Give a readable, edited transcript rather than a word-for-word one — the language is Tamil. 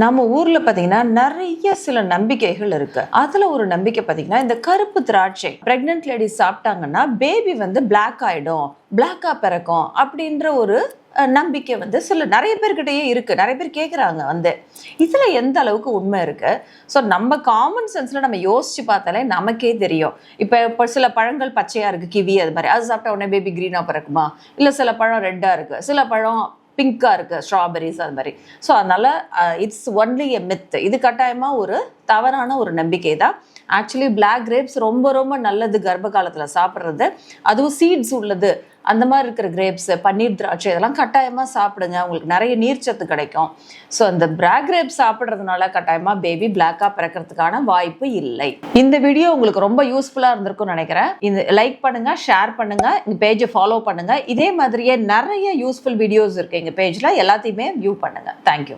நம்ம ஊர்ல பாத்தீங்கன்னா நிறைய சில நம்பிக்கைகள் இருக்கு. அதுல ஒரு நம்பிக்கை பாத்தீங்கன்னா இந்த கருப்பு திராட்சை பிரெக்னன்ட் லேடிஸ் சாப்பிட்டாங்கன்னா பேபி வந்து பிளாக் ஆயிடும், பிளாக்கா பிறக்கும் அப்படின்ற ஒரு நம்பிக்கை வந்து நிறைய பேர்கிட்டயே இருக்கு. நிறைய பேர் கேட்குறாங்க வந்து இதுல எந்த அளவுக்கு உண்மை இருக்கு. ஸோ நம்ம காமன் சென்ஸ்ல நம்ம யோசிச்சு பார்த்தாலே நமக்கே தெரியும். இப்போ சில பழங்கள் பச்சையா இருக்கு, கிவி அது மாதிரி, அது சாப்பிட்டா உடனே பேபி கிரீனா பிறக்குமா? இல்லை சில பழம் ரெட்டா இருக்கு, சில பழம் பிங்காக இருக்குது, ஸ்ட்ராபெரிஸ் அது மாதிரி. ஸோ அதனால் இட்ஸ் ஒன்லி எ மித். இது கட்டாயமாக ஒரு தவறான ஒரு நம்பிக்கை தான். ஆக்சுவலி பிளாக் கிரேப்ஸ் ரொம்ப ரொம்ப நல்லது கர்ப்ப காலத்தில் சாப்பிட்றது. அதுவும் சீட்ஸ் உள்ளது அந்த மாதிரி இருக்கிற கிரேப்ஸ், பன்னீர் திராட்சை இதெல்லாம் கட்டாயமாக சாப்பிடுங்க, உங்களுக்கு நிறைய நீர்ச்சத்து கிடைக்கும். ஸோ அந்த பிளாக் கிரேப்ஸ் சாப்பிட்றதுனால கட்டாயமாக பேபி பிளாக்காக பிறக்கிறதுக்கான வாய்ப்பு இல்லை. இந்த வீடியோ உங்களுக்கு ரொம்ப யூஸ்ஃபுல்லாக இருந்திருக்கும்னு நினைக்கிறேன். இந்த லைக் பண்ணுங்க, ஷேர் பண்ணுங்க, இந்த பேஜை ஃபாலோ பண்ணுங்க. இதே மாதிரியே நிறைய யூஸ்ஃபுல் வீடியோஸ் இருக்கு எங்கள் பேஜில், எல்லாத்தையுமே வியூ பண்ணுங்க. தேங்க்யூ.